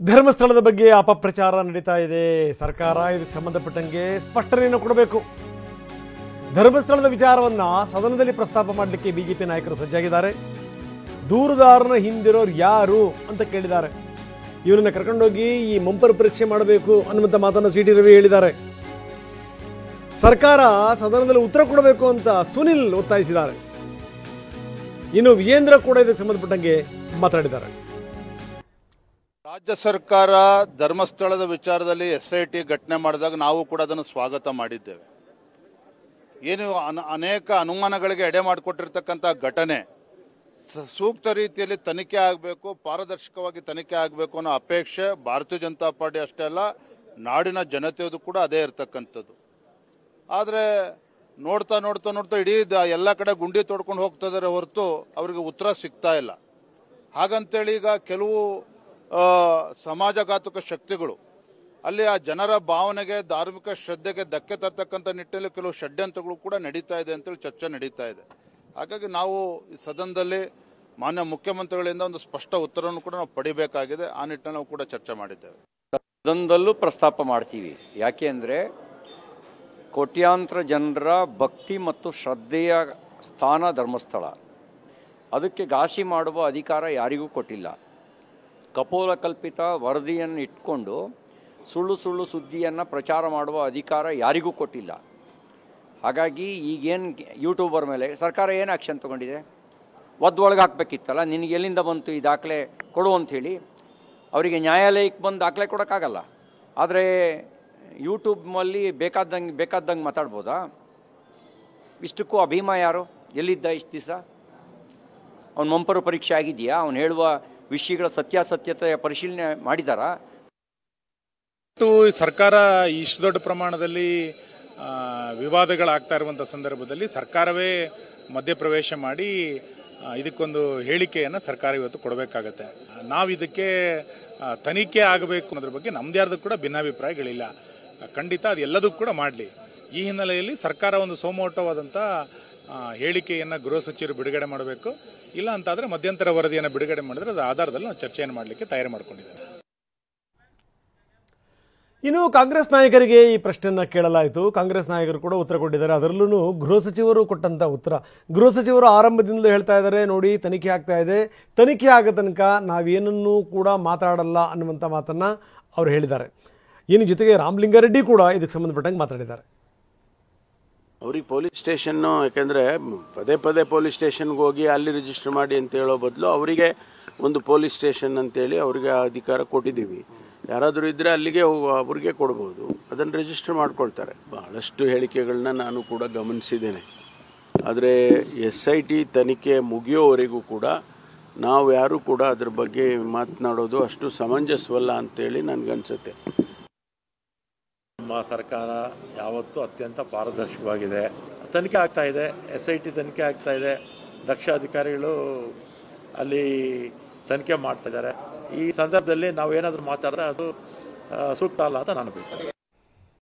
ಧರ್ಮಸ್ಥಳದ ಬಗ್ಗೆ ಅಪಪ್ರಚಾರ ನಡೀತಾ ಇದೆ. ಸರ್ಕಾರ ಇದಕ್ಕೆ ಸಂಬಂಧಪಟ್ಟಂಗೆ ಸ್ಪಷ್ಟನೆಯನ್ನು ಕೊಡಬೇಕು. ಧರ್ಮಸ್ಥಳದ ವಿಚಾರವನ್ನ ಸದನದಲ್ಲಿ ಪ್ರಸ್ತಾಪ ಮಾಡಲಿಕ್ಕೆ ಬಿಜೆಪಿ ನಾಯಕರು ಸಜ್ಜಾಗಿದ್ದಾರೆ. ದೂರುದಾರನ ಹಿಂದಿರೋರು ಯಾರು ಅಂತ ಕೇಳಿದ್ದಾರೆ. ಇವರನ್ನ ಕರ್ಕೊಂಡೋಗಿ ಈ ಮಂಪರ್ ಪರೀಕ್ಷೆ ಮಾಡಬೇಕು ಅನ್ನುವಂಥ ಮಾತನ್ನು ಸಿ ಟಿ ರವಿ ಹೇಳಿದ್ದಾರೆ. ಸರ್ಕಾರ ಸದನದಲ್ಲಿ ಉತ್ತರ ಕೊಡಬೇಕು ಅಂತ ಸುನಿಲ್ ಒತ್ತಾಯಿಸಿದ್ದಾರೆ. ಇನ್ನು ವಿಜೇಂದ್ರ ಕೂಡ ಇದಕ್ಕೆ ಸಂಬಂಧಪಟ್ಟಂಗೆ ಮಾತಾಡಿದ್ದಾರೆ. ರಾಜ್ಯ ಸರ್ಕಾರ ಧರ್ಮಸ್ಥಳದ ವಿಚಾರದಲ್ಲಿ SIT ಘಟನೆ ಮಾಡಿದಾಗ ನಾವು ಕೂಡ ಅದನ್ನು ಸ್ವಾಗತ ಮಾಡಿದ್ದೇವೆ. ಏನು ಅನೇಕ ಅನುಮಾನಗಳಿಗೆ ಎಡೆ ಮಾಡಿಕೊಟ್ಟಿರ್ತಕ್ಕಂಥ ಘಟನೆ ಸೂಕ್ತ ರೀತಿಯಲ್ಲಿ ತನಿಖೆ ಆಗಬೇಕು, ಪಾರದರ್ಶಕವಾಗಿ ತನಿಖೆ ಆಗಬೇಕು ಅನ್ನೋ ಅಪೇಕ್ಷೆ ಭಾರತೀಯ ಜನತಾ ಪಾರ್ಟಿ ಅಷ್ಟೇ ಅಲ್ಲ, ನಾಡಿನ ಜನತೆಯದು ಕೂಡ ಅದೇ ಇರ್ತಕ್ಕಂಥದ್ದು. ಆದರೆ ನೋಡ್ತಾ ನೋಡ್ತಾ ನೋಡ್ತಾ ಇಡೀ ಎಲ್ಲ ಕಡೆ ಗುಂಡಿ ತೋಡ್ಕೊಂಡು ಹೋಗ್ತಾ ಇದ್ದಾರೆ ಹೊರತು ಅವರಿಗೆ ಉತ್ತರ ಸಿಗ್ತಾ ಇಲ್ಲ. ಹಾಗಂತೇಳಿ ಈಗ ಕೆಲವು ಸಮಾಜಘಾತುಕ ಶಕ್ತಿಗಳು ಅಲ್ಲಿ ಆ ಜನರ ಭಾವನೆಗೆ, ಧಾರ್ಮಿಕ ಶ್ರದ್ಧೆಗೆ ಧಕ್ಕೆ ತರ್ತಕ್ಕಂಥ ನಿಟ್ಟಿನಲ್ಲಿ ಕೆಲವು ಷಡ್ಯಂತ್ರಗಳು ಕೂಡ ನಡೀತಾ ಇದೆ ಅಂತೇಳಿ ಚರ್ಚೆ ನಡೀತಾ ಇದೆ. ಹಾಗಾಗಿ ನಾವು ಈ ಸದನದಲ್ಲಿ ಮಾನ್ಯ ಮುಖ್ಯಮಂತ್ರಿಗಳಿಂದ ಒಂದು ಸ್ಪಷ್ಟ ಉತ್ತರವನ್ನು ಕೂಡ ನಾವು ಪಡಿಬೇಕಾಗಿದೆ. ಆ ನಿಟ್ಟಿನಲ್ಲಿ ನಾವು ಕೂಡ ಚರ್ಚೆ ಮಾಡಿದ್ದೇವೆ. ಸದನದಲ್ಲೂ ಪ್ರಸ್ತಾಪ ಮಾಡ್ತೀವಿ. ಯಾಕೆ ಅಂದರೆ ಕೋಟ್ಯಾಂತರ ಜನರ ಭಕ್ತಿ ಮತ್ತು ಶ್ರದ್ಧೆಯ ಸ್ಥಾನ ಧರ್ಮಸ್ಥಳ. ಅದಕ್ಕೆ ಘಾಸಿ ಮಾಡುವ ಅಧಿಕಾರ ಯಾರಿಗೂ ಕೊಟ್ಟಿಲ್ಲ. ಕಪೋಲಕಲ್ಪಿತ ವರದಿಯನ್ನು ಇಟ್ಕೊಂಡು ಸುಳ್ಳು ಸುಳ್ಳು ಸುದ್ದಿಯನ್ನು ಪ್ರಚಾರ ಮಾಡುವ ಅಧಿಕಾರ ಯಾರಿಗೂ ಕೊಟ್ಟಿಲ್ಲ. ಹಾಗಾಗಿ ಈಗೇನು ಯೂಟ್ಯೂಬರ್ ಮೇಲೆ ಸರ್ಕಾರ ಏನು ಆ್ಯಕ್ಷನ್ ತೊಗೊಂಡಿದೆ? ಒಳಗೆ ಹಾಕಬೇಕಿತ್ತಲ್ಲ, ನಿನಗೆ ಎಲ್ಲಿಂದ ಬಂತು ಈ ದಾಖಲೆ ಕೊಡು ಅಂಥೇಳಿ. ಅವರಿಗೆ ನ್ಯಾಯಾಲಯಕ್ಕೆ ಬಂದು ದಾಖಲೆ ಕೊಡೋಕ್ಕಾಗಲ್ಲ. ಆದರೆ ಯೂಟ್ಯೂಬ್ನಲ್ಲಿ ಬೇಕಾದಂಗೆ ಮಾತಾಡ್ಬೋದಾ? ಇಷ್ಟಕ್ಕೂ ಅಭಿಮ ಯಾರು? ಎಲ್ಲಿದ್ದ ಇಷ್ಟು ದಿವಸ? ಅವನ ಮಂಪರು ಪರೀಕ್ಷೆ ಆಗಿದೆಯಾ? ಅವನು ಹೇಳುವ ವಿಷಯಗಳ ಸತ್ಯಾಸತ್ಯತೆಯ ಪರಿಶೀಲನೆ ಮಾಡಿದಾರಾ? ಸರ್ಕಾರ ಇಷ್ಟು ದೊಡ್ಡ ಪ್ರಮಾಣದಲ್ಲಿ ವಿವಾದಗಳಾಗ್ತಾ ಇರುವಂಥ ಸಂದರ್ಭದಲ್ಲಿ ಸರ್ಕಾರವೇ ಮಧ್ಯಪ್ರವೇಶ ಮಾಡಿ ಇದಕ್ಕೊಂದು ಹೇಳಿಕೆಯನ್ನು ಸರ್ಕಾರ ಇವತ್ತು ಕೊಡಬೇಕಾಗತ್ತೆ. ನಾವು ಇದಕ್ಕೆ ತನಿಖೆ ಆಗಬೇಕು ಅನ್ನೋದ್ರ ಬಗ್ಗೆ ನಮ್ದು ಯಾರ್ದು ಕೂಡ ಭಿನ್ನಾಭಿಪ್ರಾಯಗಳಿಲ್ಲ. ಖಂಡಿತ ಅದು ಎಲ್ಲದಕ್ಕೂ ಕೂಡ ಮಾಡಲಿ. ಈ ಹಿನ್ನೆಲೆಯಲ್ಲಿ ಸರ್ಕಾರ ಒಂದು ಸೋಮೋಟವಾದಂಥ ಹೇಳಿಕೆಯನ್ನು ಗೃಹ ಸಚಿವರು ಬಿಡುಗಡೆ ಮಾಡಬೇಕು. ಇಲ್ಲ ಅಂತಾದರೆ ಮಧ್ಯಂತರ ವರದಿಯನ್ನು ಬಿಡುಗಡೆ ಮಾಡಿದ್ರೆ ಅದರ ಆಧಾರದಲ್ಲಿ ನಾವು ಚರ್ಚೆಯನ್ನು ಮಾಡಲಿಕ್ಕೆ ತಯಾರಿ ಮಾಡಿಕೊಂಡಿದ್ದೇವೆ. ಇನ್ನು ಕಾಂಗ್ರೆಸ್ ನಾಯಕರಿಗೆ ಈ ಪ್ರಶ್ನೆಯನ್ನು ಕೇಳಲಾಯಿತು. ಕಾಂಗ್ರೆಸ್ ನಾಯಕರು ಕೂಡ ಉತ್ತರ ಕೊಟ್ಟಿದ್ದಾರೆ. ಅದರಲ್ಲೂ ಗೃಹ ಸಚಿವರು ಕೊಟ್ಟಂಥ ಉತ್ತರ, ಗೃಹ ಸಚಿವರು ಆರಂಭದಿಂದಲೂ ಹೇಳ್ತಾ ಇದ್ದಾರೆ, ನೋಡಿ ತನಿಖೆ ಆಗ್ತಾ ಇದೆ, ತನಿಖೆ ಆಗೋ ತನಕ ನಾವೇನನ್ನೂ ಕೂಡ ಮಾತಾಡಲ್ಲ ಅನ್ನುವಂಥ ಮಾತನ್ನು ಅವರು ಹೇಳಿದ್ದಾರೆ. ಇನ್ನು ಜೊತೆಗೆ ರಾಮಲಿಂಗಾರೆಡ್ಡಿ ಕೂಡ ಇದಕ್ಕೆ ಸಂಬಂಧಪಟ್ಟಂಗೆ ಮಾತಾಡಿದ್ದಾರೆ. ಅವ್ರಿಗೆ ಪೊಲೀಸ್ ಸ್ಟೇಷನ್ನು, ಯಾಕೆಂದರೆ ಪದೇ ಪದೇ ಪೊಲೀಸ್ ಸ್ಟೇಷನ್ಗೆ ಹೋಗಿ ಅಲ್ಲಿ ರಿಜಿಸ್ಟರ್ ಮಾಡಿ ಅಂತ ಹೇಳೋ ಬದಲು ಅವರಿಗೆ ಒಂದು ಪೊಲೀಸ್ ಸ್ಟೇಷನ್ ಅಂತೇಳಿ ಅವರಿಗೆ ಅಧಿಕಾರ ಕೊಟ್ಟಿದ್ದೀವಿ. ಯಾರಾದರೂ ಇದ್ದರೆ ಅಲ್ಲಿಗೆ ಅವ್ರಿಗೆ ಕೊಡ್ಬೋದು, ಅದನ್ನು ರಿಜಿಸ್ಟರ್ ಮಾಡ್ಕೊಳ್ತಾರೆ. ಬಹಳಷ್ಟು ಹೇಳಿಕೆಗಳನ್ನ ನಾನು ಕೂಡ ಗಮನಿಸಿದ್ದೇನೆ. ಆದರೆ SIT ತನಿಖೆ ಮುಗಿಯೋವರೆಗೂ ಕೂಡ ನಾವು ಯಾರೂ ಕೂಡ ಅದ್ರ ಬಗ್ಗೆ ಮಾತನಾಡೋದು ಅಷ್ಟು ಸಮಂಜಸವಲ್ಲ ಅಂತೇಳಿ ನನಗನ್ಸುತ್ತೆ. ನಮ್ಮ ಸರ್ಕಾರ ಯಾವತ್ತೂ ಅತ್ಯಂತ ಪಾರದರ್ಶಕವಾಗಿದೆ. ತನಿಖೆ ಆಗ್ತಾ ಇದೆ, SIT ತನಿಖೆ ಆಗ್ತಾ ಇದೆ, ದಕ್ಷ ಅಧಿಕಾರಿಗಳು ಅಲ್ಲಿ ತನಿಖೆ ಮಾಡ್ತಾ ಇದ್ದಾರೆ. ಈ ಸಂದರ್ಭದಲ್ಲಿ ನಾವು ಏನಾದರೂ ಮಾತಾಡಿದ್ರೆ ಅದು ಸೂಕ್ತ ಅಲ್ಲ ಅಂತ ನಾನು ಅಭಿಪ್ರಾಯ.